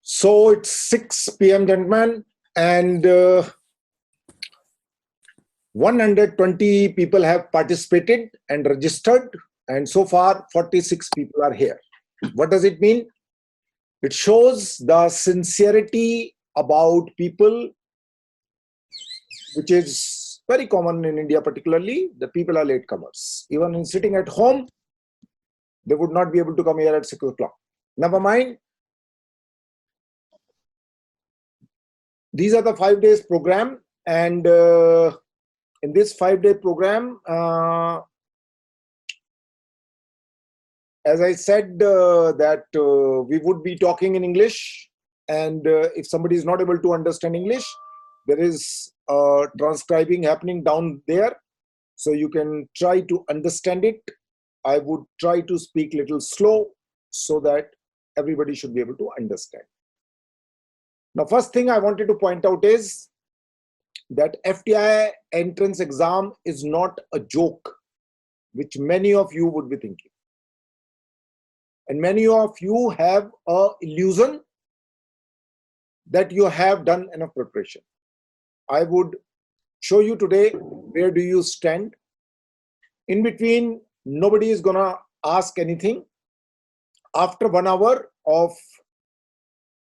So it's 6 p.m., gentlemen, and 120 people have participated and registered, and so far 46 people are here. What does it mean? It shows the sincerity about people, which is very common in India, particularly. The people are latecomers. Even in sitting at home, they would not be able to come here at 6 o'clock. Never mind. These are the 5 days program, and in this 5-day program, as I said, that we would be talking in English, and if somebody is not able to understand English, there is transcribing happening down there, so you can try to understand it. I would try to speak a little slow so that everybody should be able to understand. Now, first thing I wanted to point out is that FTI entrance exam is not a joke, which many of you would be thinking. And many of you have an illusion that you have done enough preparation. I would show you today where do you stand. In between, nobody is gonna ask anything. After 1 hour of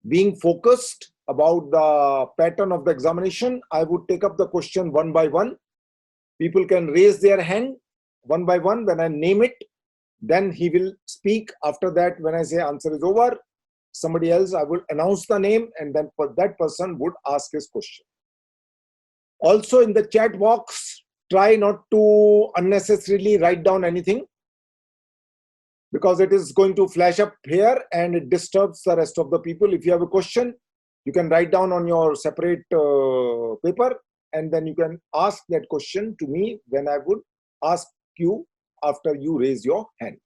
being focused about the pattern of the examination, I would take up the question one by one. People can raise their hand one by one. When I name it, then he will speak. After that, when I say answer is over, somebody else, I will announce the name, and then that person would ask his question. Also, in the chat box, try not to unnecessarily write down anything, because it is going to flash up here and it disturbs the rest of the people. If you have a question, you can write down on your separate paper, and then you can ask that question to me when I would ask you after you raise your hand.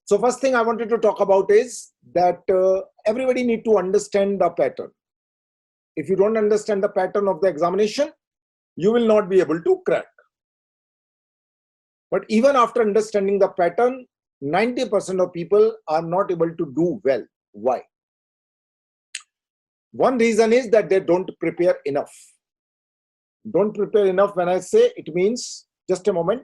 So first thing I wanted to talk about is that everybody need to understand the pattern. If you don't understand the pattern of the examination, you will not be able to crack. But even after understanding the pattern, 90% of people are not able to do well. Why? One reason is that they don't prepare enough. Don't prepare enough, when I say, it means, just a moment.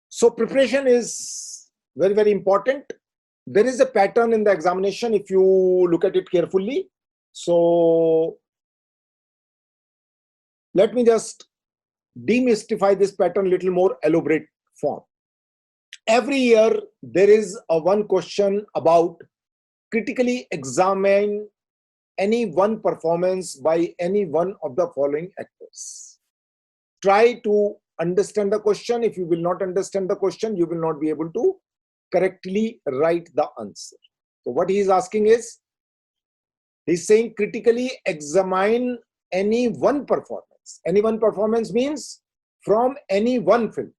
So preparation is very, very important. There is a pattern in the examination if you look at it carefully. So let me just demystify this pattern a little more elaborate form. Every year, there is one question about critically examine any one performance by any one of the following actors. Try to understand the question. If you will not understand the question, you will not be able to correctly write the answer. So what he is asking is, he's saying critically examine any one performance. Any one performance means from any one film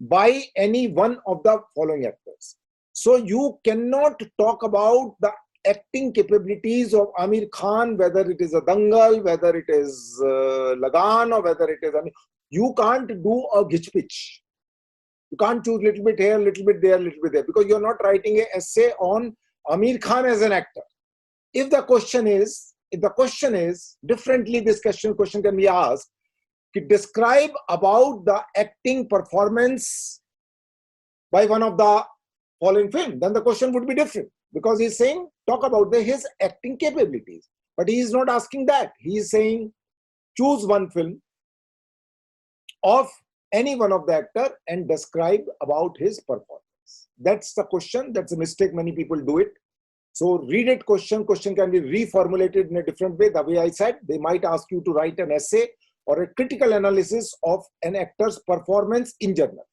by any one of the following actors. So you cannot talk about the acting capabilities of Amir Khan, whether it is a Dangal, whether it is Lagan, or whether it is... You can't do a gitch pitch. You can't choose little bit here, little bit there, little bit there, because you're not writing an essay on Amir Khan as an actor. If the question is differently, this question can be asked, describe about the acting performance by one of the following film, then the question would be different, because he's saying talk about his acting capabilities. But he is not asking that. He is saying choose one film of any one of the actor and describe about his performance. That's the question. That's a mistake. Many people do it. So read it question can be reformulated in a different way. The way I said, they might ask you to write an essay or a critical analysis of an actor's performance in general.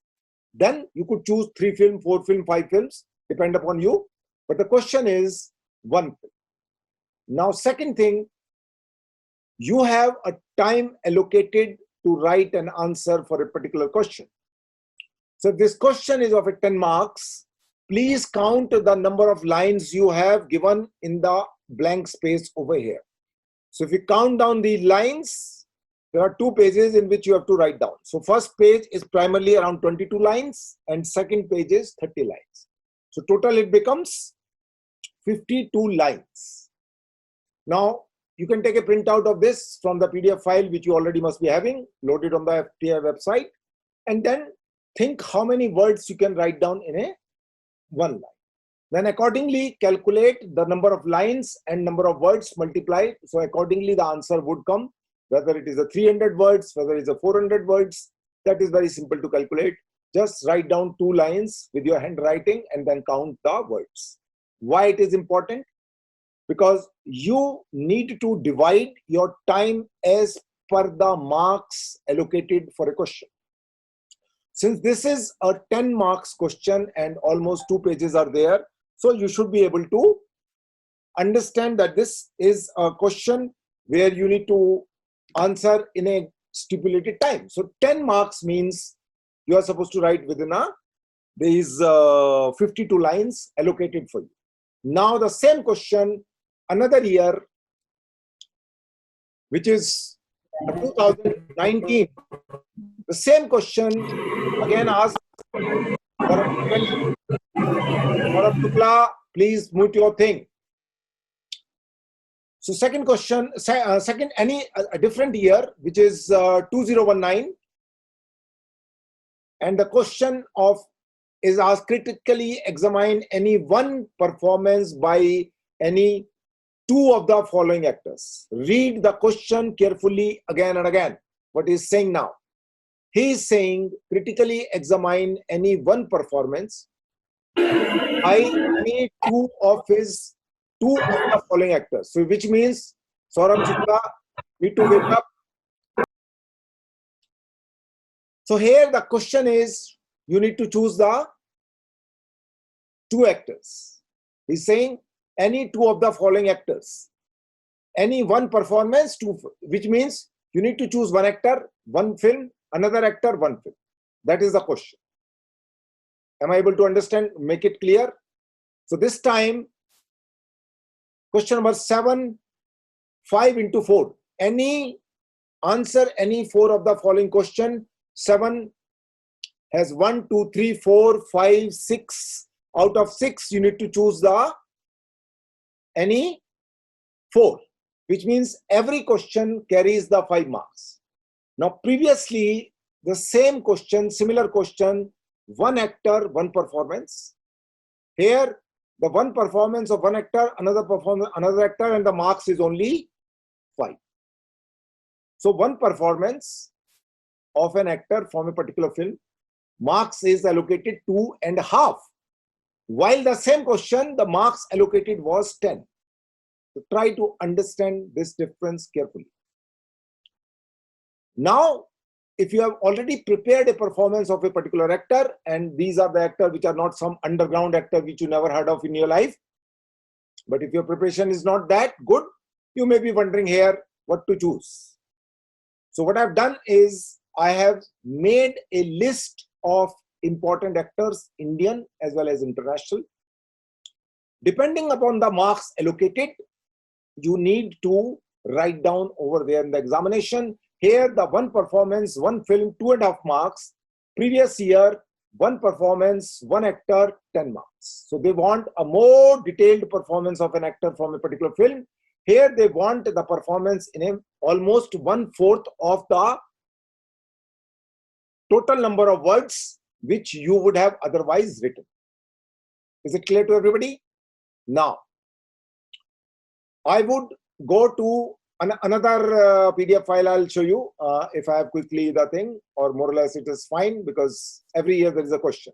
Then you could choose 3 films, 4 films, 5 films, depend upon you. But the question is one film. Now, second thing, you have a time allocated to write an answer for a particular question. So if this question is of a 10 marks, please count the number of lines you have given in the blank space over here. So if you count down the lines, there are 2 pages in which you have to write down. So first page is primarily around 22 lines and second page is 30 lines. So total it becomes 52 lines. Now you can take a printout of this from the PDF file which you already must be having loaded on the FTI website, and then think how many words you can write down in a one line. Then accordingly calculate the number of lines and number of words multiplied. So accordingly the answer would come, whether it is a 300 words, whether it is a 400 words. That is very simple to calculate. Just write down 2 lines with your handwriting and then count the words. Why it is important? Because you need to divide your time as per the marks allocated for a question. Since this is a 10 marks question and almost 2 pages are there, so you should be able to understand that this is a question where you need to answer in a stipulated time. So 10 marks means you are supposed to write within these 52 lines allocated for you. Now the same question another year, which is 2019, the same question again asked. Saurabh Shukla, please mute your thing. So second question, a different year, which is 2019, and the question is asked: critically examine any one performance by any 2 of the following actors. Read the question carefully again and again. What he is saying now? He is saying critically examine any one performance by any 2 of the following actors. So which means Saurabh Shukla need to wake up. So here the question is you need to choose the 2 actors. He's saying any 2 of the following actors. Any one performance, 2, which means you need to choose one actor, one film, another actor, one film. That is the question. Am I able to understand? Make it clear. So this time, question number 7, 5 into 4. Answer any 4 of the following question. 7 has 1, 2, 3, 4, 5, 6. Out of 6, you need to choose any 4, which means every question carries the 5 marks. Now previously, the same question, similar question, 1 actor, 1 performance. Here, the 1 performance of 1 actor, another actor, and the marks is only 5. So 1 performance of an actor from a particular film, marks is allocated 2.5. While the same question, the marks allocated was 10. So try to understand this difference carefully. Now, if you have already prepared a performance of a particular actor, and these are the actors which are not some underground actor which you never heard of in your life, but if your preparation is not that good, you may be wondering here what to choose. So what I've done is I have made a list of important actors, Indian as well as international. Depending upon the marks allocated, you need to write down over there in the examination. Here, the 1 performance, 1 film, 2.5 marks. Previous year, 1 performance, 1 actor, 10 marks. So they want a more detailed performance of an actor from a particular film. Here, they want the performance in almost 1/4 of the total number of words which you would have otherwise written. Is it clear to everybody? Now, I would go to another PDF file. I'll show you if I have quickly the thing, or more or less it is fine because every year there is a question.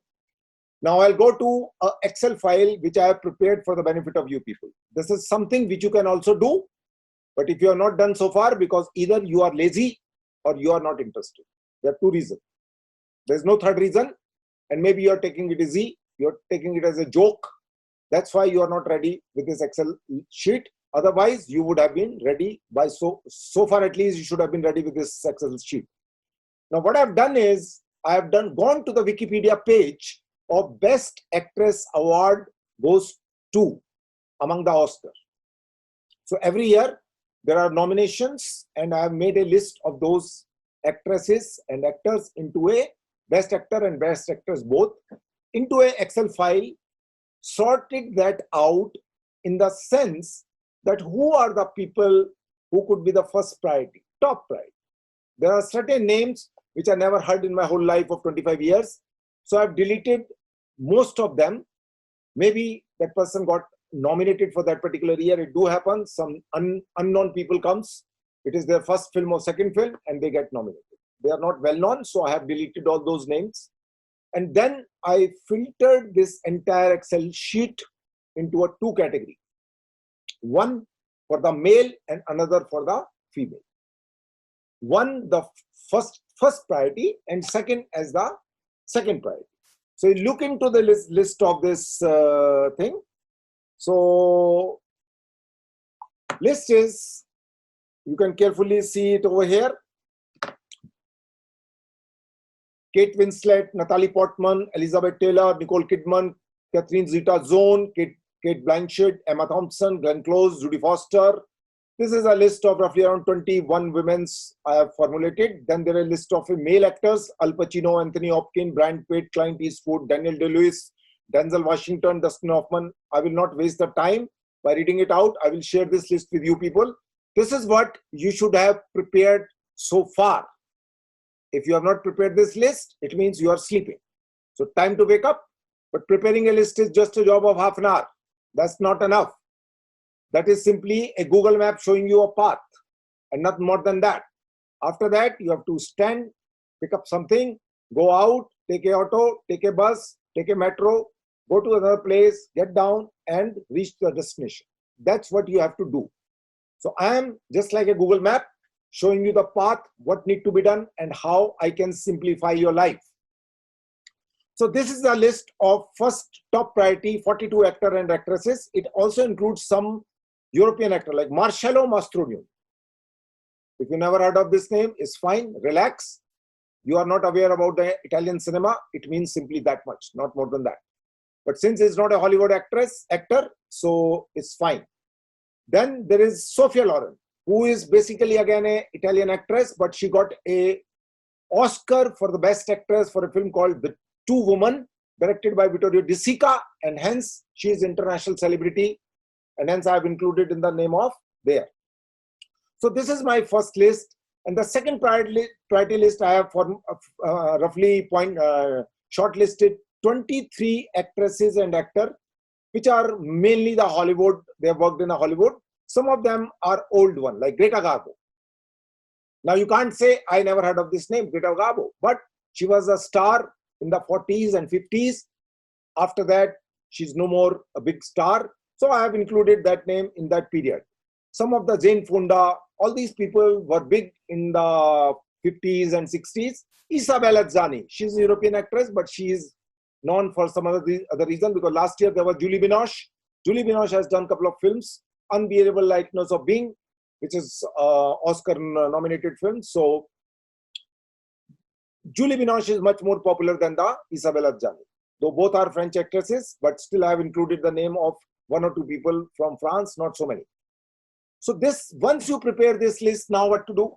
Now I'll go to an Excel file which I have prepared for the benefit of you people. This is something which you can also do, but if you have not done so far, because either you are lazy or you are not interested. There are 2 reasons. There's no third reason, and maybe you are taking it easy, you're taking it as a joke. That's why you are not ready with this Excel sheet. Otherwise, you would have been ready by so far at least you should have been ready with this Excel sheet. Now what I've done is I have gone to the Wikipedia page of Best Actress Award goes to among the Oscars. So every year there are nominations, and I have made a list of those actresses and actors into a best actor and best actress both into a Excel file, sorted that out in the sense that who are the people who could be the first priority, top priority. There are certain names which I never heard in my whole life of 25 years. So I've deleted most of them. Maybe that person got nominated for that particular year. It do happen. Some unknown people comes. It is their first film or second film and they get nominated. They are not well known. So I have deleted all those names. And then I filtered this entire Excel sheet into a two category. One for the male and another for the female. One, the first priority, and second as the second priority. So you look into the list of this thing. So list is, you can carefully see it over here. Kate Winslet, Natalie Portman, Elizabeth Taylor, Nicole Kidman, Catherine Zeta-Jones, Kate Blanchett, Emma Thompson, Glenn Close, Judy Foster. This is a list of roughly around 21 women I have formulated. Then there are a list of male actors: Al Pacino, Anthony Hopkins, Brad Pitt, Clint Eastwood, Daniel Day-Lewis, Denzel Washington, Dustin Hoffman. I will not waste the time by reading it out. I will share this list with you people. This is what you should have prepared so far. If you have not prepared this list, it means you are sleeping. So time to wake up. But preparing a list is just a job of half an hour. That's not enough. That is simply a Google map showing you a path and not more than that. After that, you have to stand, pick up something, go out, take a auto, take a bus, take a metro, go to another place, get down and reach the destination. That's what you have to do. So I am just like a Google map showing you the path, what need to be done and how I can simplify your life. So this is the list of first top priority 42 actors and actresses. It also includes some European actor like Marcello Mastroianni. If you never heard of this name, it's fine, relax. You are not aware about the Italian cinema, it means simply that much, not more than that. But since it's not a Hollywood actor, so it's fine. Then there is Sophia Loren, who is basically again an Italian actress, but she got an Oscar for the best actress for a film called The Two Women, directed by Vittorio De Sica, and hence she is international celebrity. And hence I have included in the name of there. So this is my first list. And the second priority list I have for roughly shortlisted 23 actresses and actors, which are mainly the Hollywood. They have worked in a Hollywood. Some of them are old one, like Greta Garbo. Now you can't say I never heard of this name, Greta Garbo, but she was a star in the 40s and 50s. After that, she's no more a big star. So I have included that name in that period. Some of the Jane Fonda, all these people were big in the 50s and 60s. Isabella Zanni, she's a European actress, but she is known for some other reason, because last year there was Julie Binoche. Julie Binoche has done a couple of films. Unbearable Lightness of Being, which is Oscar nominated film. So Julie Binoche is much more popular than the Isabella Zanni. Though both are French actresses, but still I have included the name of one or two people from France, not so many. So this, once you prepare this list, now what to do?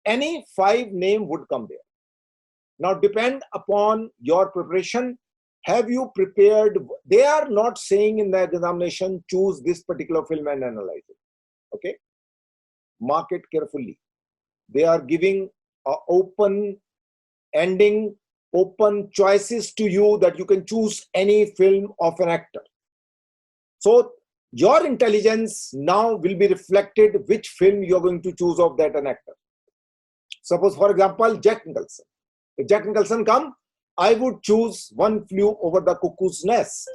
Any 5 name would come there. Now depend upon your preparation. Have you prepared? They are not saying in the examination, choose this particular film and analyze it. Okay? Mark it carefully. They are giving an open ending, open choices to you that you can choose any film of an actor. So your intelligence now will be reflected which film you are going to choose of that an actor. Suppose, for example, Jack Nicholson. If Jack Nicholson come, I would choose One Flew Over the Cuckoo's Nest,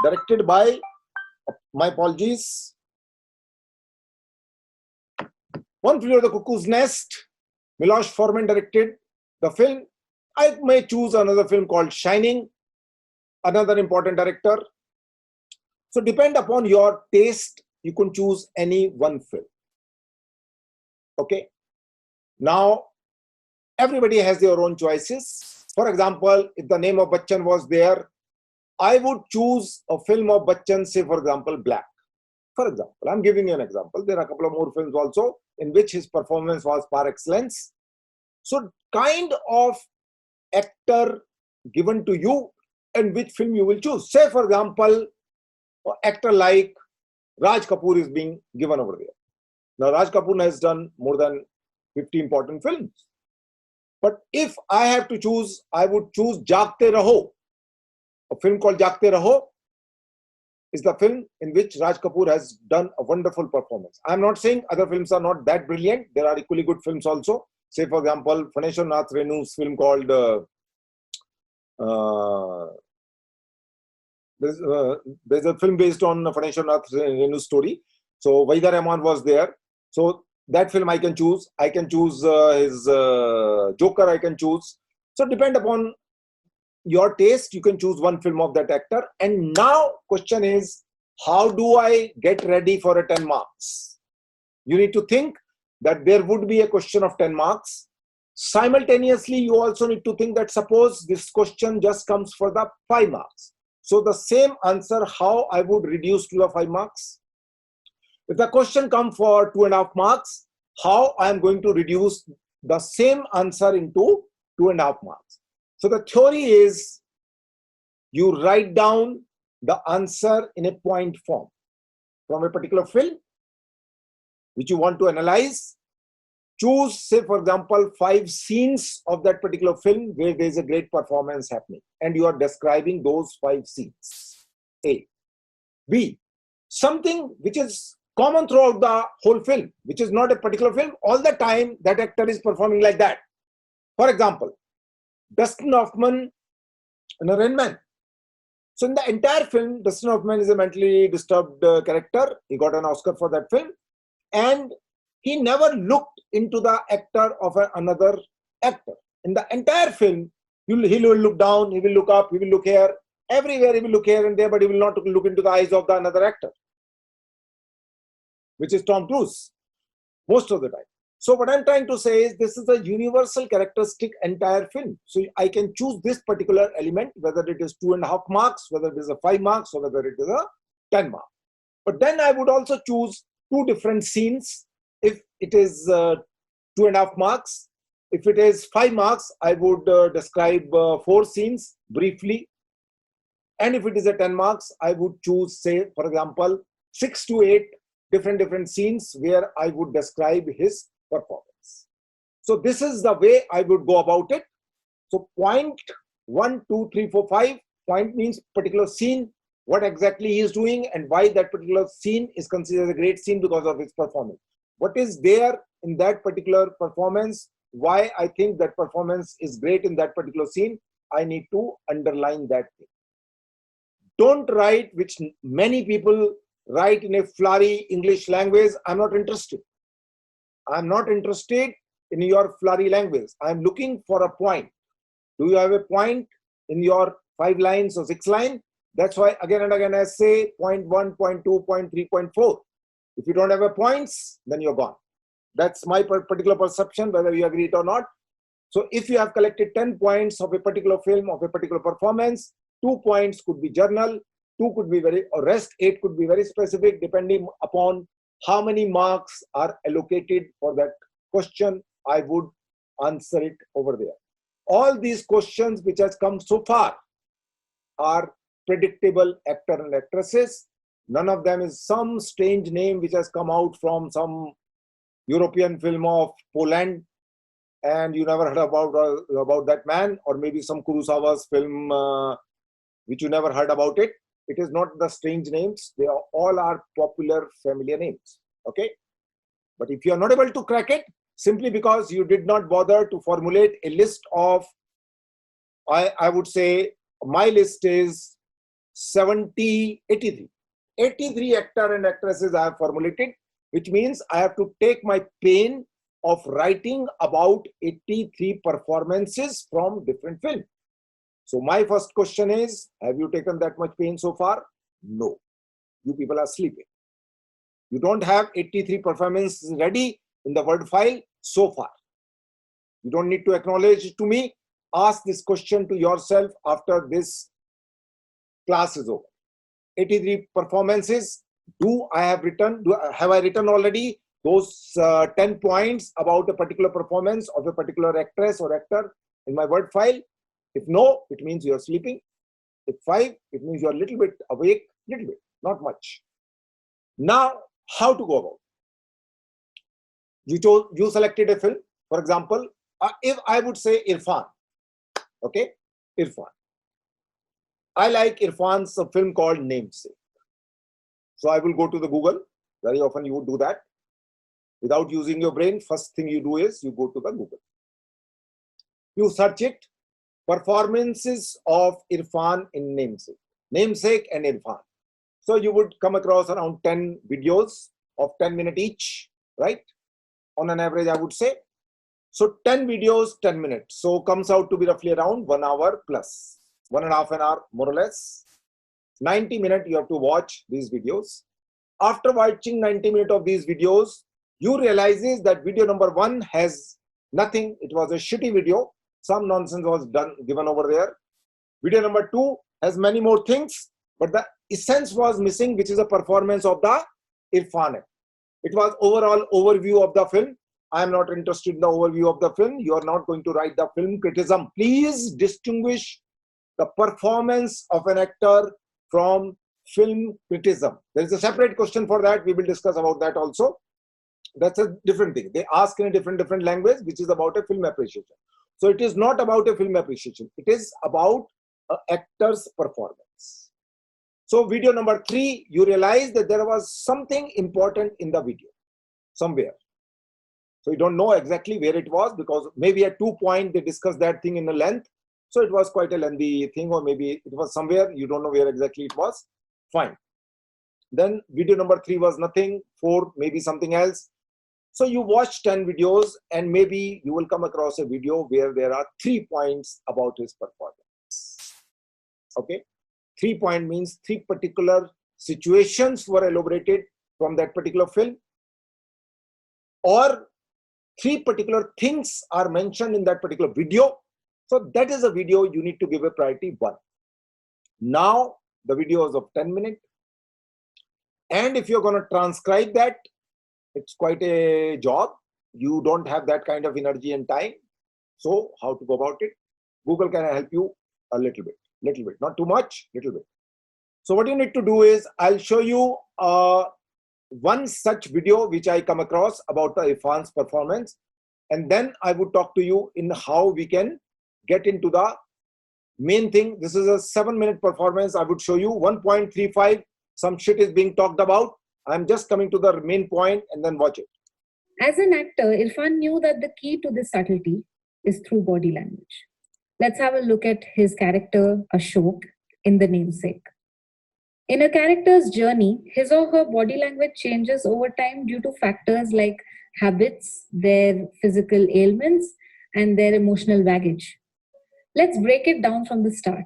directed by, my apologies, One Flew Over the Cuckoo's Nest. Milos Forman directed the film. I may choose another film called Shining, another important director. So depend upon your taste, you can choose any one film. Okay. Now, everybody has their own choices. For example, if the name of Bachchan was there, I would choose a film of Bachchan, say for example, Black. For example, I'm giving you an example. There are a couple of more films also in which his performance was par excellence. So kind of actor given to you and which film you will choose. Say, for example, an actor like Raj Kapoor is being given over there. Now, Raj Kapoor has done more than 50 important films. But if I have to choose, I would choose Jaagte Raho. A film called Jaagte Raho is the film in which Raj Kapoor has done a wonderful performance. I'm not saying other films are not that brilliant. There are equally good films also. Say, for example, Phaneshwar Nath Renu's film called there's a film based on Phaneshwar Nath Renu's story. So Waheeda Rehman was there. So that film I can choose. I can choose his Joker. I can choose. So depend upon your taste, you can choose one film of that actor. And now question is, how do I get ready for a 10 marks? You need to think that there would be a question of 10 marks. Simultaneously, you also need to think that suppose this question just comes for the 5 marks. So the same answer, how I would reduce to the 5 marks? If the question comes for 2.5 marks, how I am going to reduce the same answer into 2.5 marks? So the theory is you write down the answer in a point form from a particular film which you want to analyze. Choose, say, for example, 5 scenes of that particular film where there is a great performance happening and you are describing those 5 scenes. A. B. Something which is common throughout the whole film, which is not a particular film. All the time that actor is performing like that. For example, Dustin Hoffman in Rain Man. So in the entire film, Dustin Hoffman is a mentally disturbed character. He got an Oscar for that film. And he never looked into the actor of another actor. In the entire film, he will look down, he will look up, he will look here. Everywhere he will look here and there, but he will not look into the eyes of the another actor, which is Tom Cruise, most of the time. So what I'm trying to say is this is a universal characteristic entire film. So I can choose this particular element, whether it is 2.5 marks, whether it is a 5 marks, or whether it is a 10 marks. But then I would also choose 2 different scenes. If it is 2.5 marks, if it is 5 marks, I would describe 4 scenes briefly. And if it is a 10 marks, I would choose, say, for example, 6 to 8 different scenes where I would describe his performance. So this is the way I would go about it. So point 1, 2, 3, 4, 5. Point means particular scene, what exactly he is doing and why that particular scene is considered a great scene because of his performance. What is there in that particular performance, why I think that performance is great in that particular scene, I need to underline that thing. Don't write, which many people write in a flowery English language. I'm not interested. I'm not interested in your flowery language. I'm looking for a point. Do you have a point in your 5 lines or 6 lines? That's why again and again I say point 1, point 2, point 3, point 4. If you don't have a points, then you're gone. That's my particular perception, whether you agree it or not. So if you have collected 10 points of a particular film, of a particular performance, 2 points could be general, 2 could be or rest 8 could be very specific, depending upon how many marks are allocated for that question. I would answer it over there. All these questions which has come so far are predictable actor and actresses. None of them is some strange name which has come out from some European film of Poland and you never heard about that man, or maybe some Kurosawa's film which you never heard about it. It is not the strange names. They are all are popular familiar names. Okay. But if you are not able to crack it, simply because you did not bother to formulate a list of, I would say my list is 83 actor and actresses I have formulated, which means I have to take my pain of writing about 83 performances from different films. So my first question is, have you taken that much pain so far? No. You people are sleeping. You don't have 83 performances ready in the Word file so far. You don't need to acknowledge it to me. Ask this question to yourself after this class is over. 83 performances, Have I written already those 10 points about a particular performance of a particular actress or actor in my Word file? If no, it means you're sleeping. If 5, it means you're a little bit awake, little bit, not much. Now, how to go about it? You selected a film, for example, if I would say Irfan, okay, Irfan. I like Irfan's film called Namesake. So I will go to the Google. Very often you would do that. Without using your brain, first thing you do is you go to the Google. You search it, performances of Irfan in Namesake. Namesake and Irfan. So you would come across around 10 videos of 10 minutes each, right? On an average, I would say. So 10 videos, 10 minutes. So comes out to be roughly around 1 hour plus, 1.5 an hour, more or less. 90 minutes you have to watch these videos. After watching 90 minutes of these videos, you realizes that video number 1 has nothing. It was a shitty video. Some nonsense was given over there. Video number 2 has many more things, but the essence was missing, which is a performance of the Irfan. It was overall overview of the film. I am not interested in the overview of the film. You are not going to write the film criticism. Please distinguish the performance of an actor from film criticism. There is a separate question for that. We will discuss about that also. That's a different thing. They ask in a different language, which is about a film appreciation. So it is not about a film appreciation. It is about an actor's performance. So video number 3, you realize that there was something important in the video somewhere. So you don't know exactly where it was, because maybe at 2 points they discussed that thing in a length. So it was quite a lengthy thing, or maybe it was somewhere, you don't know where exactly it was. Fine. Then video number 3 was nothing, 4 maybe something else. So you watch 10 videos and maybe you will come across a video where there are 3 points about his performance. Okay. 3 point means 3 particular situations were elaborated from that particular film, or 3 particular things are mentioned in that particular video. So that is a video you need to give a priority 1. Now the video is of 10 minutes. And if you're going to transcribe that, it's quite a job. You don't have that kind of energy and time. So how to go about it? Google can help you a little bit, not too much, little bit. So what you need to do is, I'll show you one such video which I come across about the Irfan's performance. And then I would talk to you in how we can get into the main thing. This is a 7-minute performance. I would show you 1.35. Some shit is being talked about. I'm just coming to the main point, and then watch it. As an actor, Irfan knew that the key to this subtlety is through body language. Let's have a look at his character, Ashok, in The Namesake. In a character's journey, his or her body language changes over time due to factors like habits, their physical ailments, and their emotional baggage. Let's break it down from the start.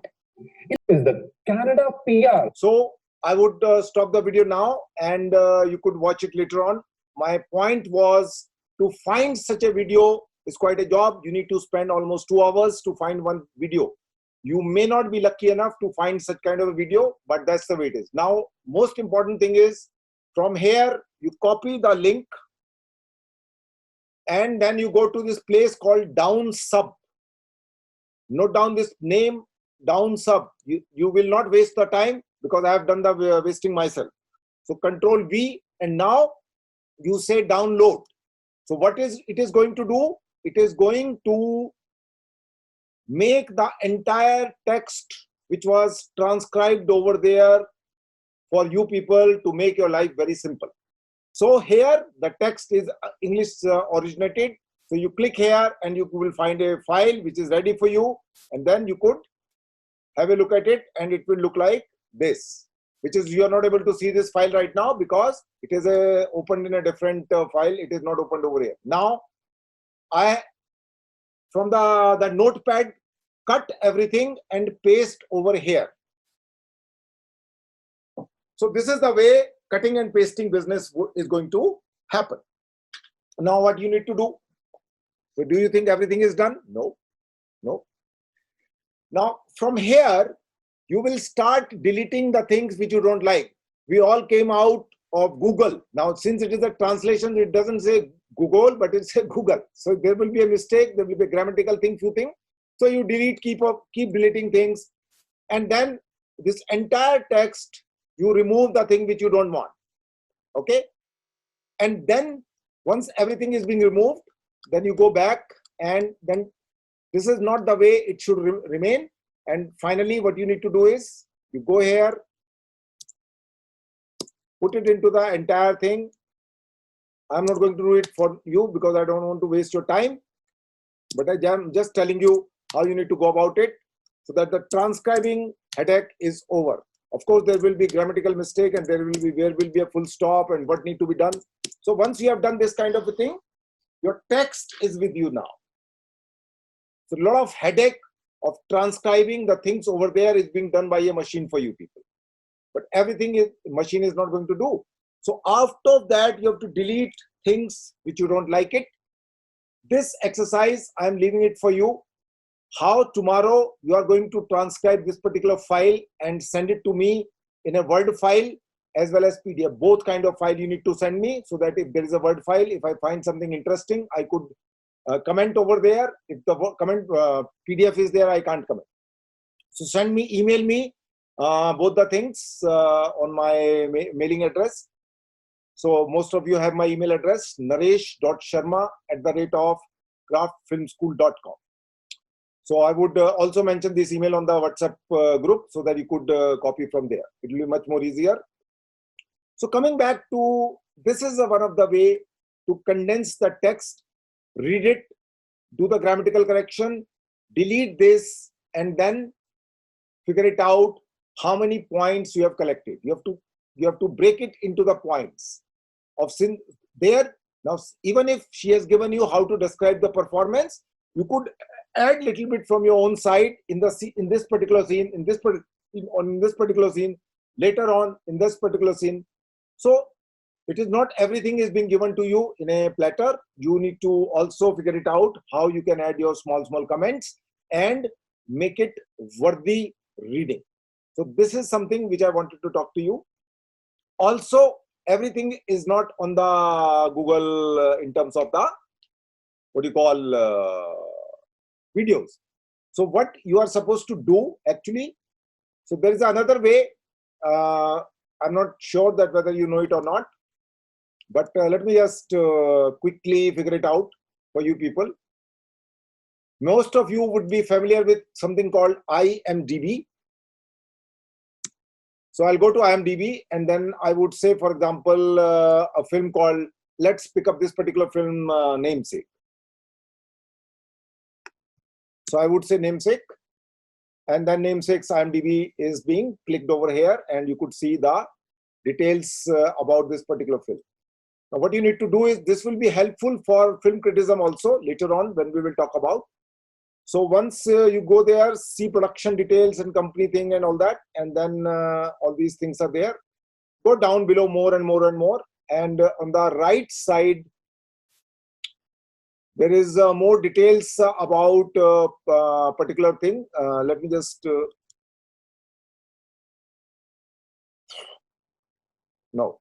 Is the Canada PR. So I would stop the video now, and you could watch it later on. My point was, to find such a video is quite a job. You need to spend almost 2 hours to find one video. You may not be lucky enough to find such kind of a video, but that's the way it is. Now, most important thing is, from here, you copy the link, and then you go to this place called Down Sub. Note down this name, Down Sub. You will not waste the time, because I have done the wasting myself. So Control V, and now you say download. So what is it is going to do? It is going to make the entire text which was transcribed over there for you people, to make your life very simple. So here the text is English originated. So you click here and you will find a file which is ready for you, and then you could have a look at it, and it will look like this, which is, you are not able to see this file right now because it is opened in a different file. It is not opened over here. Now I, from the notepad, cut everything and paste over here. So this is the way cutting and pasting business is going to happen. Now what you need to do? So do you think everything is done? No, no. Now from here, you will start deleting the things which you don't like. We all came out of Google. Now, since it is a translation, it doesn't say Google, but it says Google. So there will be a mistake. There will be a grammatical thing, few things. So you delete, keep deleting things. And then this entire text, you remove the thing which you don't want. Okay. And then once everything is being removed, then you go back, and then this is not the way it should remain. And finally, what you need to do is you go here, put it into the entire thing. I'm not going to do it for you because I don't want to waste your time, but I'm just telling you how you need to go about it so that the transcribing headache is over. Of course, there will be grammatical mistake, and there will be a full stop and what need to be done. So once you have done this kind of a thing, your text is with you now. So a lot of headache of transcribing the things over there is being done by a machine for you people. But everything is machine is not going to do. So after that, you have to delete things which you don't like it. This exercise, I am leaving it for you. How tomorrow you are going to transcribe this particular file and send it to me in a Word file as well as PDF. Both kind of file you need to send me, so that if there is a Word file, if I find something interesting, I could comment over there. If the comment PDF is there, I can't comment. So send me, email me both the things on my mailing address. So most of you have my email address, naresh.sharma@craftfilmschool.com. So I would also mention this email on the WhatsApp group so that you could copy from there. It will be much more easier. So coming back to, this is one of the way to condense the text, read it, do the grammatical correction, delete this, and then figure it out how many points you have collected. You have to break it into the points of sin there. Now, even if she has given you how to describe the performance, you could add little bit from your own side in this particular scene, in this particular scene, later on in this particular scene. So it is not everything is being given to you in a platter. You need to also figure it out how you can add your small comments and make it worthy reading. So this is something which I wanted to talk to you. Also, everything is not on the Google in terms of the, what you call, videos. So what you are supposed to do actually, so there is another way. I'm not sure that whether you know it or not, but let me just quickly figure it out for you people. Most of you would be familiar with something called IMDb. So I'll go to IMDb, and then I would say, for example, a film called, let's pick up this particular film, Namesake. So I would say Namesake, and then Namesake's IMDb is being clicked over here, and you could see the details about this particular film. Now what you need to do is, this will be helpful for film criticism also later on when we will talk about. So once you go there, see production details and company thing and all that, and then all these things are there. Go down below more and more and more, and on the right side, there is more details about particular thing. Let me just no.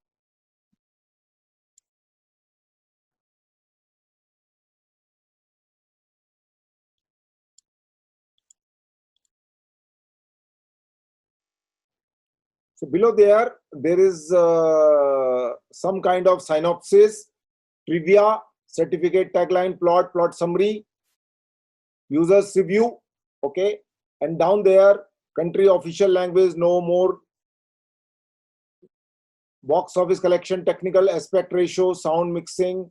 So below there is some kind of synopsis, trivia, certificate, tagline, plot summary, users review, okay, and down there, country, official language, no more, box office collection, technical aspect ratio, sound mixing,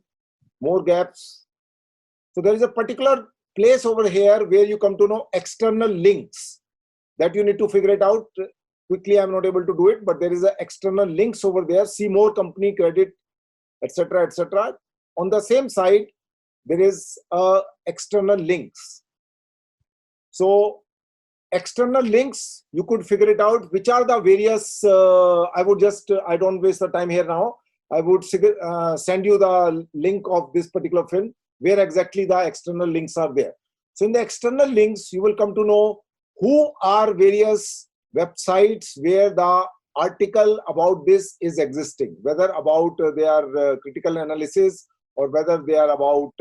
more gaps. So there is a particular place over here where you come to know external links that you need to figure it out. Quickly, I'm not able to do it, but there is a external links over there. See more, company, credit, etc., etc. On the same side, there is external links. So external links, you could figure it out, which are the various, I don't waste the time here now. I would send you the link of this particular film, where exactly the external links are there. So in the external links, you will come to know who are various websites where the article about this is existing, whether about their critical analysis or whether they are about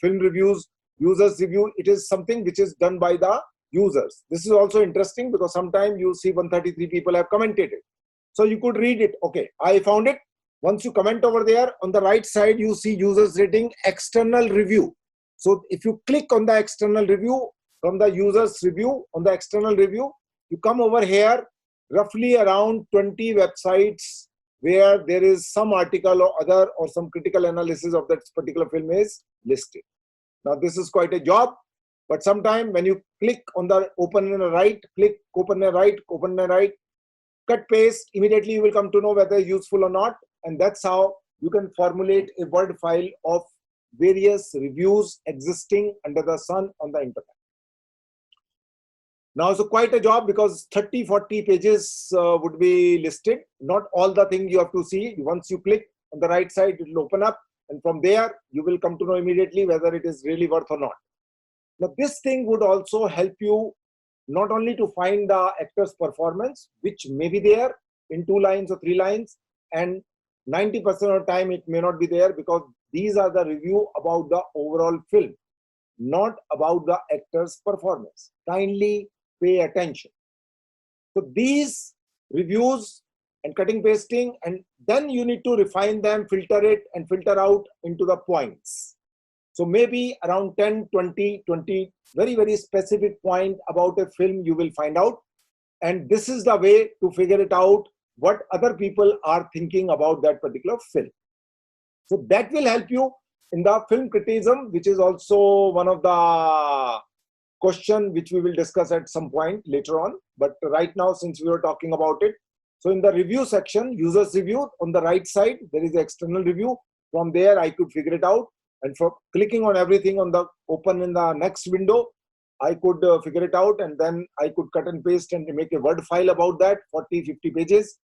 film reviews, users review. It is something which is done by the users. This is also interesting because sometimes you see 133 people have commented it. So you could read it. Okay, I found it. Once you comment over there, on the right side, you see users rating external review. So if you click on the external review from the users review, on the external review, you come over here, roughly around 20 websites where there is some article or other or some critical analysis of that particular film is listed. Now this is quite a job, but sometime when you click on the open and right, click open and right, cut paste, immediately you will come to know whether it's useful or not. And that's how you can formulate a word file of various reviews existing under the sun on the internet. Now it's quite a job because 30-40 pages would be listed. Not all the things you have to see. Once you click on the right side, it will open up, and from there you will come to know immediately whether it is really worth or not. Now this thing would also help you not only to find the actor's performance, which may be there in 2 lines or 3 lines, and 90% of the time it may not be there because these are the review about the overall film, not about the actor's performance. Kindly pay attention. So these reviews and cutting pasting, and then you need to refine them, filter it and filter out into the points. So maybe around 10, 20 very, very specific point about a film you will find out. And this is the way to figure it out, what other people are thinking about that particular film. So that will help you in the film criticism, which is also one of the question which we will discuss at some point later on. But right now, since we were talking about it, so in the review section, users review, on the right side, there is the external review. From there, I could figure it out. And for clicking on everything on the open in the next window, I could figure it out, and then I could cut and paste and make a word file about that, 40-50 pages.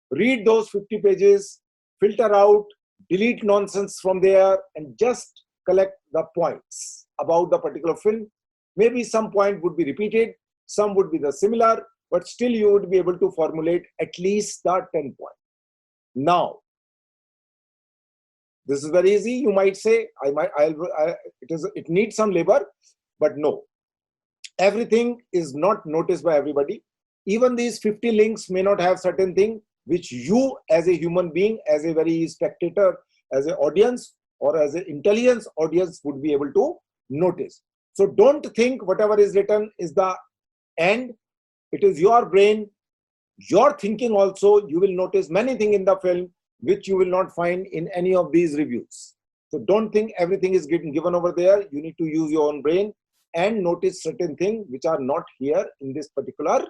Read those 50 pages, filter out, delete nonsense from there, and just collect the points about the particular film. Maybe some point would be repeated, some would be the similar, but still you would be able to formulate at least the 10 points. Now, this is very easy. You might say, it needs some labor, but no. Everything is not noticed by everybody. Even these 50 links may not have certain thing which you as a human being, as a very spectator, as an audience or as an intelligence audience would be able to notice. So don't think whatever is written is the end. It is your brain, your thinking also. You will notice many things in the film which you will not find in any of these reviews. So don't think everything is given over there. You need to use your own brain and notice certain things which are not here in this particular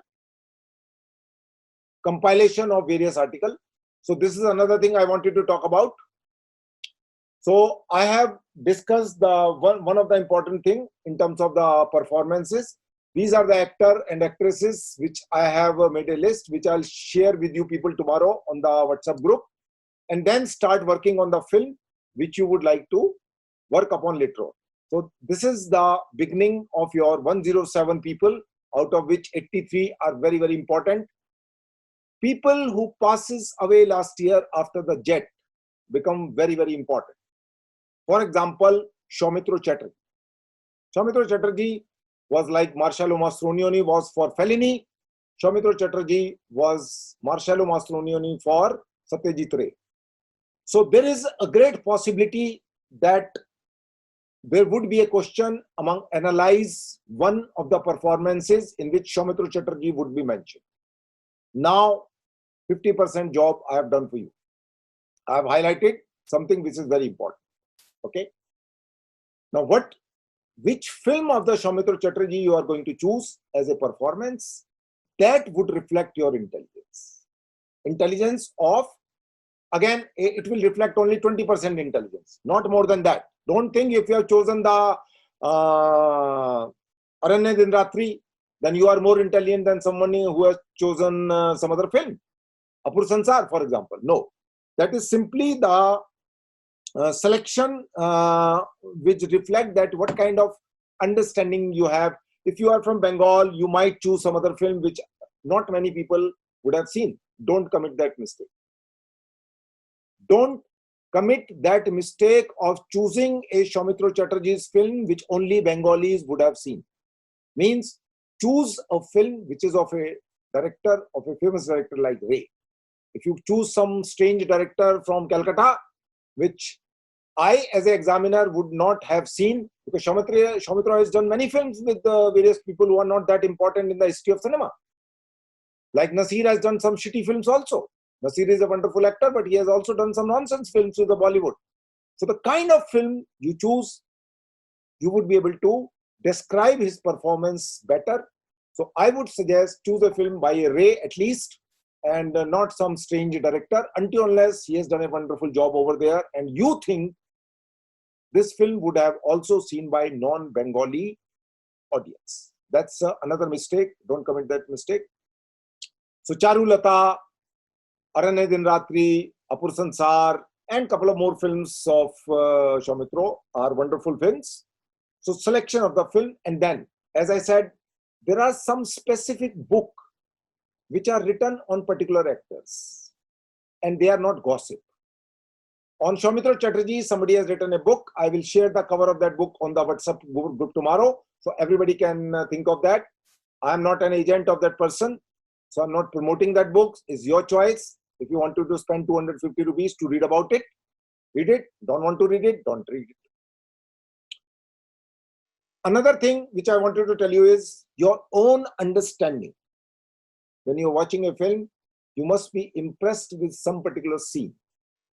compilation of various articles. So this is another thing I wanted to talk about. So I have discussed the one of the important thing in terms of the performances. These are the actor and actresses which I have made a list, which I'll share with you people tomorrow on the WhatsApp group, and then start working on the film which you would like to work upon later on. So this is the beginning of your 107 people, out of which 83 are very, very important. People who passes away last year after the jet become very, very important. For example, Soumitra Chatterjee. Soumitra Chatterjee was like Marcello Mastroianni was for Fellini. Soumitra Chatterjee was Marcello Mastroianni for Satyajit Ray. So there is a great possibility that there would be a question among analyze one of the performances in which Soumitra Chatterjee would be mentioned. Now, 50% job I have done for you. I have highlighted something which is very important. Okay. Now, which film of the Soumitra Chatterjee you are going to choose as a performance, that would reflect your intelligence. Intelligence of, again, it will reflect only 20% intelligence, not more than that. Don't think if you have chosen the Aranya Dinratri, then you are more intelligent than someone who has chosen some other film. Apur Sansar, for example. No. That is simply the selection which reflect that what kind of understanding you have. If you are from Bengal, you might choose some other film which not many people would have seen. don't commit that mistake. Don't commit that mistake of choosing a Soumitra Chatterjee's film which only Bengalis would have seen. Means choose a film which is of a director, of a famous director like Ray. If you choose some strange director from Calcutta, which I as an examiner would not have seen, because Soumitra has done many films with various people who are not that important in the history of cinema. Like Nasir has done some shitty films also. Nasir is a wonderful actor, but he has also done some nonsense films with the Bollywood. So the kind of film you choose, you would be able to describe his performance better. So I would suggest choose a film by a Ray at least, and not some strange director, until unless he has done a wonderful job over there and you think this film would have also seen by non-Bengali audience. That's another mistake. Don't commit that mistake. So Charulata, Aranya Din Ratri, Apur Sansar, and couple of more films of Soumitra are wonderful films. So selection of the film, and then, as I said, there are some specific book which are written on particular actors, and they are not gossip. On Soumitra Chatterjee, somebody has written a book. I will share the cover of that book on the WhatsApp group tomorrow, so everybody can think of that. I am not an agent of that person, so I'm not promoting that book. It's your choice. If you want to spend 250 rupees to read about it, read it. Don't want to read it, don't read it. Another thing which I wanted to tell you is your own understanding. When you're watching a film, you must be impressed with some particular scene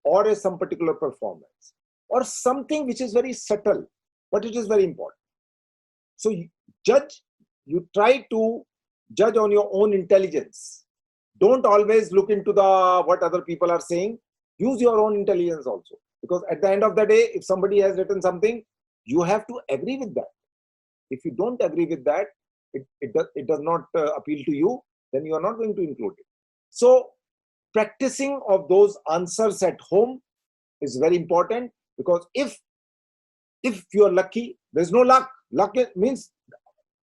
or some particular performance or something which is very subtle, but it is very important. So you try to judge on your own intelligence. Don't always look into what other people are saying. Use your own intelligence also. Because at the end of the day, if somebody has written something, you have to agree with that. If you don't agree with that, it does not appeal to you, then you are not going to include it. So practicing of those answers at home is very important, because if you are lucky, there's no luck. Luck means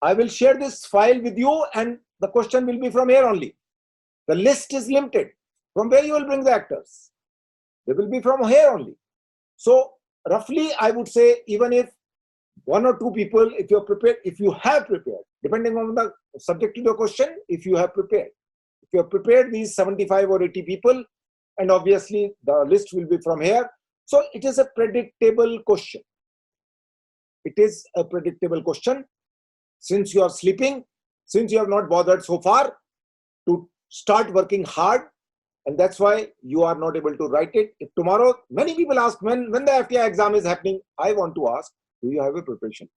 I will share this file with you and the question will be from here only. The list is limited. From where you will bring the actors? They will be from here only. So roughly I would say, even if one or two people, if you're prepared, if you have prepared, depending on the subject of your question, if you have prepared. If you have prepared these 75 or 80 people, and obviously the list will be from here. So it is a predictable question. It is a predictable question. Since you are sleeping, since you have not bothered so far to start working hard, and that's why you are not able to write it. If tomorrow, many people ask when the FTI exam is happening, I want to ask, do you have a preparation?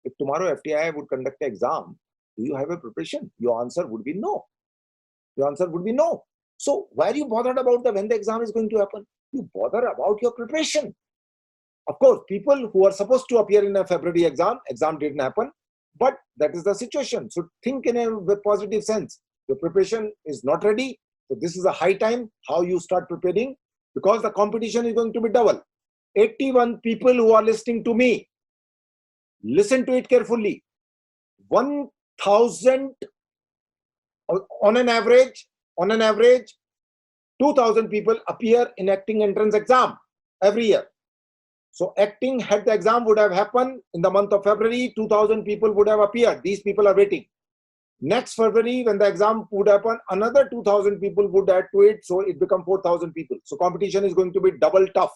If tomorrow FTI would conduct an exam, do you have a preparation? Your answer would be no. Your answer would be no. So why are you bothered about when the exam is going to happen? You bother about your preparation. Of course, people who are supposed to appear in a February exam didn't happen, but that is the situation. So think in a positive sense. Your preparation is not ready. So this is a high time how you start preparing, because the competition is going to be double. 81 people who are listening to me, listen to it carefully. 1,000 on an average, 2,000 people appear in acting entrance exam every year. So acting, had the exam would have happened in the month of February, 2,000 people would have appeared. These people are waiting. Next February, when the exam would happen, another 2,000 people would add to it. So it becomes 4,000 people. So competition is going to be double tough.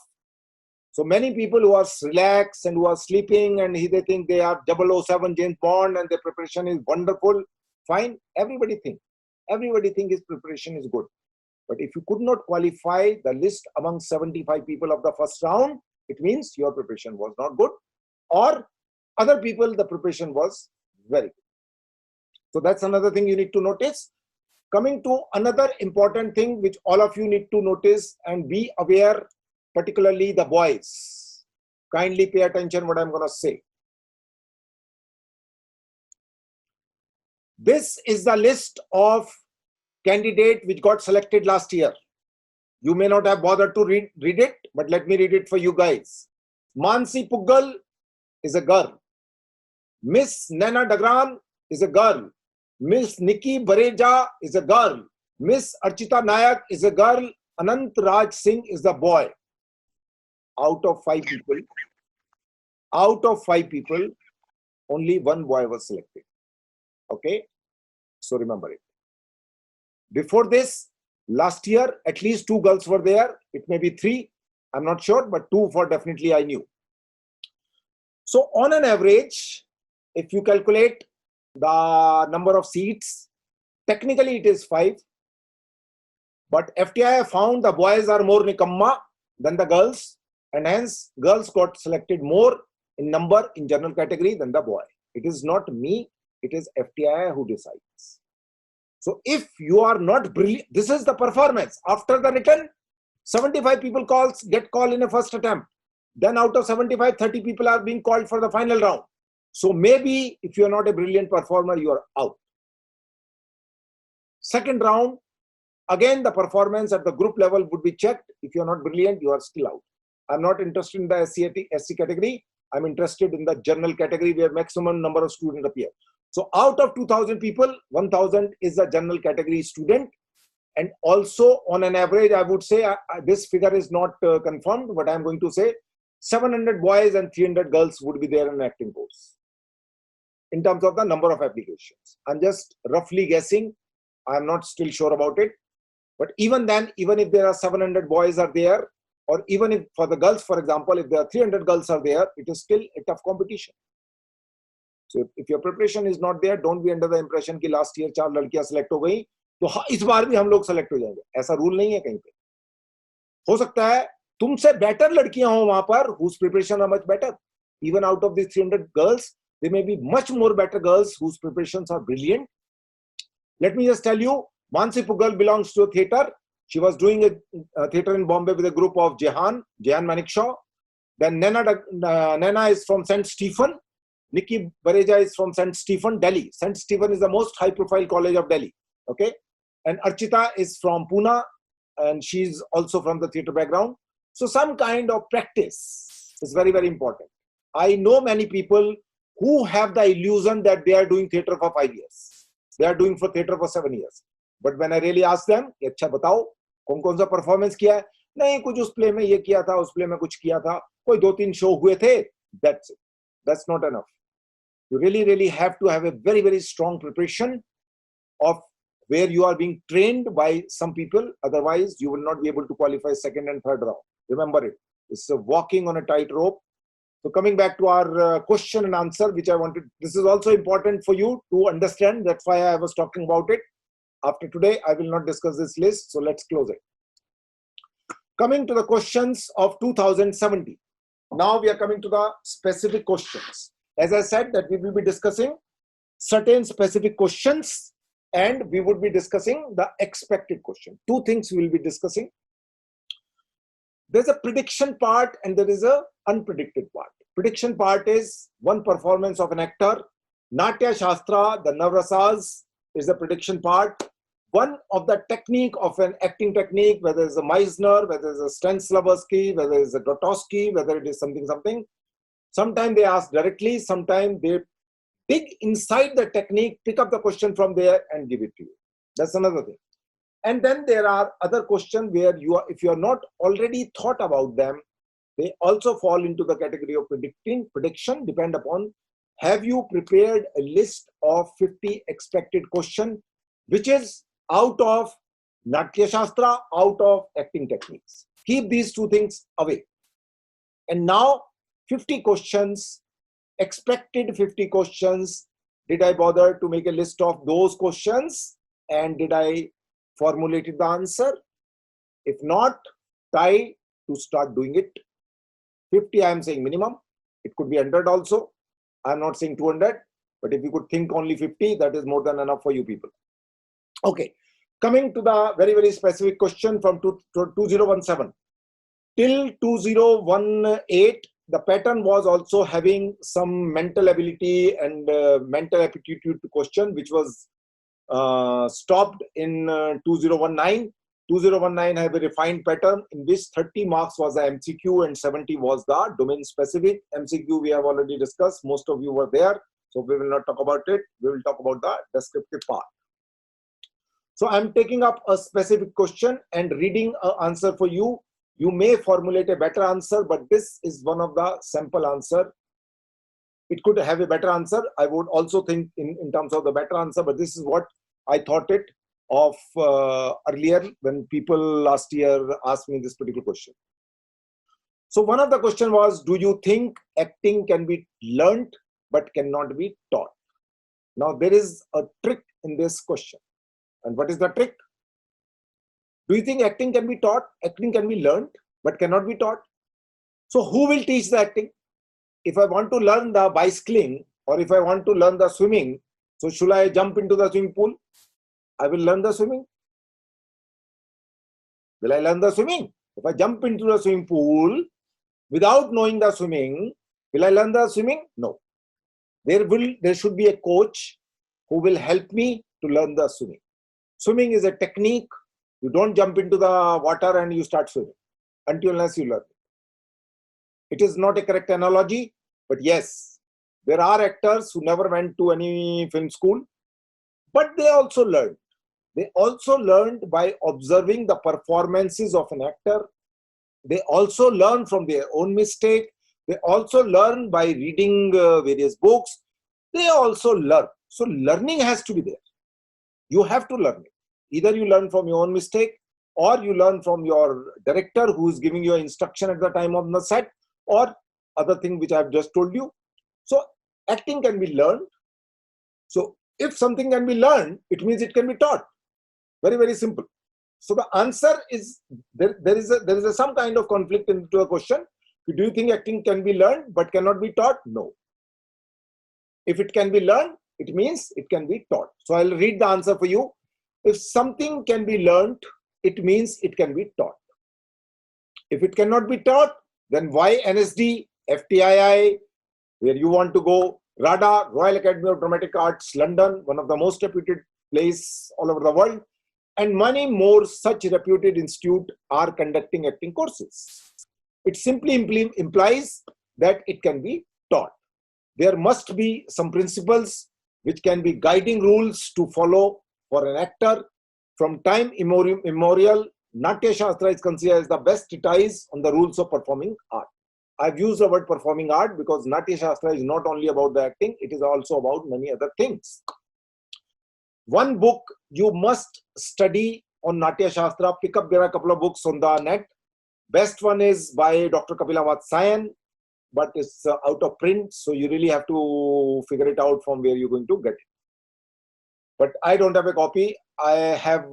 So many people who are relaxed and who are sleeping and they think they are 007 James Bond and their preparation is wonderful. Fine. Everybody think his preparation is good. But if you could not qualify the list among 75 people of the first round, it means your preparation was not good, or other people, the preparation was very good. So that's another thing you need to notice. Coming to another important thing which all of you need to notice and be aware, particularly the boys. Kindly pay attention what I'm going to say. This is the list of candidates which got selected last year. You may not have bothered to read it, but let me read it for you guys. Mansi Puggal is a girl. Miss Naina Dagran is a girl. Miss Nikki Bareja is a girl. Miss Archita Nayak is a girl. Anant Raj Singh is the boy. Out of 5 people, only one boy was selected. Okay, so remember it. Before this, last year, at least 2 girls were there. It may be 3, I'm not sure, but 2 for definitely I knew. So on an average, if you calculate the number of seats, technically it is 5. But FTI found the boys are more nikamma than the girls, and hence girls got selected more in number in general category than the boy. It is not me, it is FTI who decides. So if you are not brilliant, this is the performance. After the written, 75 people get called in a first attempt. Then out of 75, 30 people are being called for the final round. So maybe if you are not a brilliant performer, you are out. Second round, again the performance at the group level would be checked. If you are not brilliant, you are still out. I'm not interested in the SC category. I'm interested in the general category where maximum number of students appear. So out of 2,000 people, 1,000 is the general category student. And also on an average, I would say, this figure is not confirmed, but I'm going to say 700 boys and 300 girls would be there in an acting course. In terms of the number of applications. I'm just roughly guessing. I'm not still sure about it. But even then, even if there are 700 boys are there, or even if for the girls, for example, if there are 300 girls are there, it is still a tough competition. So if your preparation is not there, don't be under the impression कि last year 4 लड़कियां select हो गई, तो इस बार भी हम लोग select हो जाएंगे. ऐसा rule नहीं है कहीं पे. हो सकता है तुमसे better लड़कियां हो वहां पर, whose preparation are much better. Even out of these 300 girls, there may be much more better girls whose preparations are brilliant. Let me just tell you, Mansi Pugal belongs to a theatre. She was doing a theatre in Bombay with a group of Jehan Manikshaw. Then Nana is from St. Stephen. Nikki Bareja is from St. Stephen, Delhi. St. Stephen is the most high-profile college of Delhi. Okay, and Archita is from Pune, and she's also from the theatre background. So some kind of practice is very, very important. I know many people who have the illusion that they are doing theatre for 5 years. They are doing for theatre for 7 years. But when I really ask them, अच्छा बताओ कौन-कौन सा performance किया है? नहीं, कुछ उस play में ये किया था, उस play में कुछ किया था, कोई 2-3 show हुए थे. That's it. That's not enough. You really have to have a very, very strong preparation of where you are being trained by some people. Otherwise, you will not be able to qualify second and third round. Remember it. It's a walking on a tightrope. So coming back to our question and answer, which I wanted, this is also important for you to understand. That's why I was talking about it. After today, I will not discuss this list. So let's close it. Coming to the questions of 2070. Now we are coming to the specific questions. As I said that we will be discussing certain specific questions and we would be discussing the expected question. 2 things we will be discussing. There's a prediction part and there is a unpredicted part. Prediction part is one performance of an actor. Natya Shastra, the Navrasas, is the prediction part. One of the technique of an acting technique, whether it's a Meisner, whether it's a Stanislavski, whether it's a Grotowski, whether it is something. Sometimes they ask directly, sometimes they dig inside the technique, pick up the question from there and give it to you. That's another thing. And then there are other questions where you are, if you are not already thought about them, they also fall into the category of prediction, depend upon, have you prepared a list of 50 expected questions, which is out of Natya Shastra, out of acting techniques. Keep these 2 things away. And now 50 questions, expected 50 questions. Did I bother to make a list of those questions? And did I formulate the answer? If not, try to start doing it. 50, I am saying minimum. It could be 100 also. I am not saying 200. But if you could think only 50, that is more than enough for you people. Okay. Coming to the very, very specific question from 2017. Till 2018, the pattern was also having some mental ability and mental aptitude to question, which was stopped in 2019. 2019 had a refined pattern in which 30 marks was the MCQ and 70 was the domain specific. MCQ we have already discussed. Most of you were there. So we will not talk about it. We will talk about the descriptive part. So I'm taking up a specific question and reading an answer for you. You may formulate a better answer, but this is one of the sample answer. It could have a better answer. I would also think in terms of the better answer, but this is what I thought it of earlier when people last year asked me this particular question. So one of the question was, do you think acting can be learnt but cannot be taught? Now there is a trick in this question. And what is the trick? Do you think acting can be taught? Acting can be learnt but cannot be taught? So who will teach the acting? If I want to learn the bicycling or if I want to learn the swimming, so should I jump into the swimming pool? I will learn the swimming. Will I learn the swimming? If I jump into the swimming pool without knowing the swimming, will I learn the swimming? No. There should be a coach who will help me to learn the swimming. Swimming is a technique. You don't jump into the water and you start swimming until unless you learn it. It is not a correct analogy, but yes, there are actors who never went to any film school, but they also learned. They also learned by observing the performances of an actor. They also learn from their own mistake. They also learn by reading various books. They also learn. So learning has to be there. You have to learn it. Either you learn from your own mistake or you learn from your director who is giving you instruction at the time of the set, or other thing which I have just told you. So acting can be learned. So if something can be learned, it means it can be taught. Very, very simple. So the answer is there is some kind of conflict into a question. Do you think acting can be learned but cannot be taught? No. If it can be learned, it means it can be taught. So I'll read the answer for you. If something can be learned, it means it can be taught. If it cannot be taught, then why NSD, FTII, where you want to go, RADA, Royal Academy of Dramatic Arts, London, one of the most reputed places all over the world, and many more such reputed institutes are conducting acting courses. It simply implies that it can be taught. There must be some principles which can be guiding rules to follow for an actor. From time immemorial, Natya Shastra is considered as the best treatise on the rules of performing art. I've used the word performing art because Natya Shastra is not only about the acting, it is also about many other things. One book you must study on Natya Shastra. Pick up, there are a couple of books on the net. Best one is by Dr. Kapila Vatsyayan, but it's out of print, so you really have to figure it out from where you're going to get it. But I don't have a copy. I have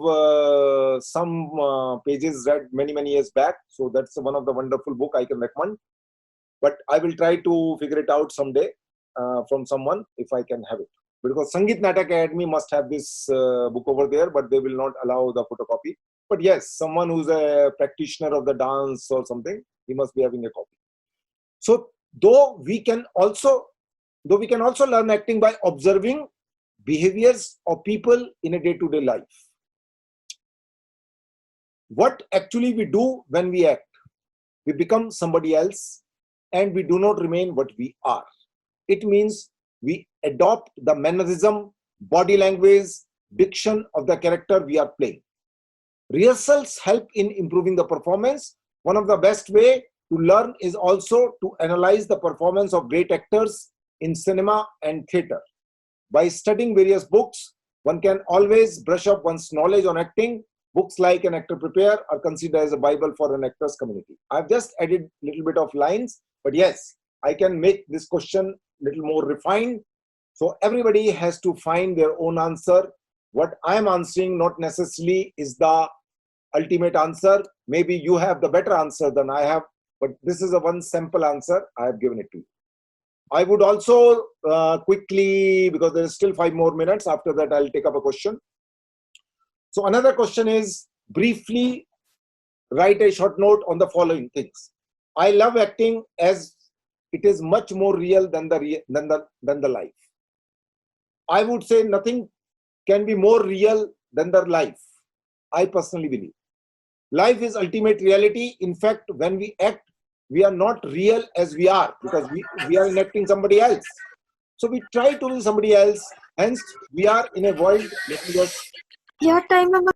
some pages read many years back, so that's one of the wonderful book I can recommend. But I will try to figure it out someday from someone if I can have it. Because Sangeet Natak Academy must have this book over there, but they will not allow the photocopy. But yes, someone who's a practitioner of the dance or something, he must be having a copy. So though we can also learn acting by observing behaviors of people in a day-to-day life. What actually we do when we act? We become somebody else and we do not remain what we are. It means we adopt the mannerism, body language, diction of the character we are playing. Rehearsals help in improving the performance. One of the best way to learn is also to analyze the performance of great actors in cinema and theatre. By studying various books, one can always brush up one's knowledge on acting. Books like An Actor Prepare are considered as a Bible for an actor's community. I've just added a little bit of lines, but yes, I can make this question a little more refined. So everybody has to find their own answer. What I'm answering not necessarily is the ultimate answer. Maybe you have the better answer than I have, but this is a one sample answer. I have given it to you. I would also quickly, because there is still 5 more minutes, after that I'll take up a question. So another question is, briefly write a short note on the following things. I love acting as it is much more real than the life. I would say nothing can be more real than the life. I personally believe. Life is ultimate reality. In fact, when we act, we are not real as we are, because we are enacting somebody else. So we try to be somebody else. Hence, we are in a world. Let me just Yeah, time number.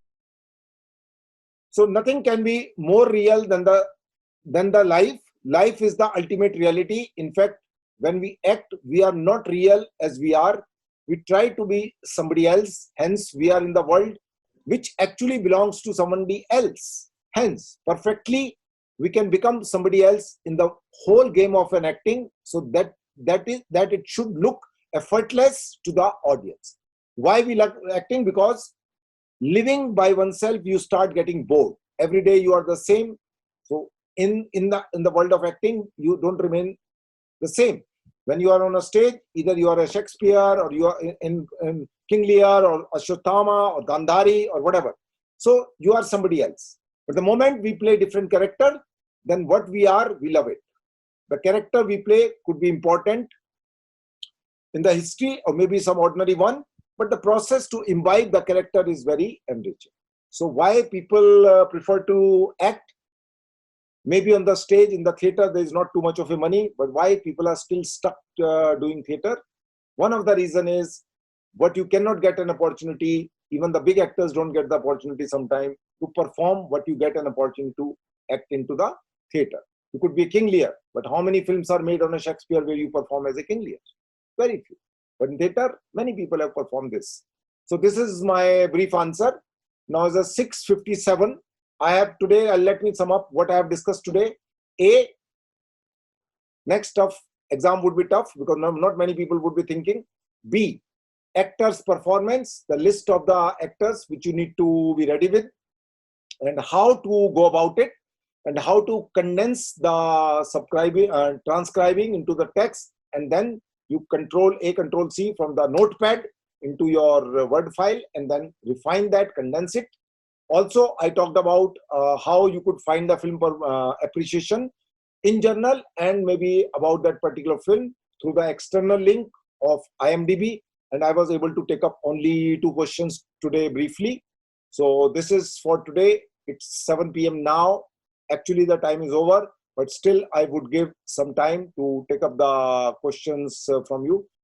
So nothing can be more real than the life. Life is the ultimate reality. In fact, when we act, we are not real as we are. We try to be somebody else. Hence, we are in the world which actually belongs to somebody else. Hence, perfectly, we can become somebody else in the whole game of an acting. So that it should look effortless to the audience. Why we like acting? Because living by oneself, you start getting bored. Every day you are the same. So in the world of acting, you don't remain the same. When you are on a stage, either you are a Shakespeare, or you are in King Lear or Ashwatthama or Gandhari or whatever. So you are somebody else. But the moment we play different character, then what we are, we love it. The character we play could be important in the history or maybe some ordinary one, but the process to imbibe the character is very enriching. So why people prefer to act? Maybe on the stage, in the theater, there is not too much of a money, but why people are still stuck doing theater? One of the reason is what you cannot get an opportunity. Even the big actors don't get the opportunity sometime to perform what you get an opportunity to act into the theater. You could be a King Lear, but how many films are made on a Shakespeare where you perform as a King Lear? Very few. But in theater, many people have performed this. So this is my brief answer. Now it's a 6:57. I have today, let me sum up what I have discussed today. A, next tough exam would be tough because not many people would be thinking. B, actors' performance, the list of the actors which you need to be ready with, and how to go about it, and how to condense the transcribing into the text, and then you control A, control C from the notepad into your Word file, and then refine that, condense it. Also, I talked about how you could find the film appreciation in journal and maybe about that particular film through the external link of IMDb. And I was able to take up only 2 questions today briefly. So this is for today. It's 7 p.m. now. Actually, the time is over, but still I would give some time to take up the questions from you.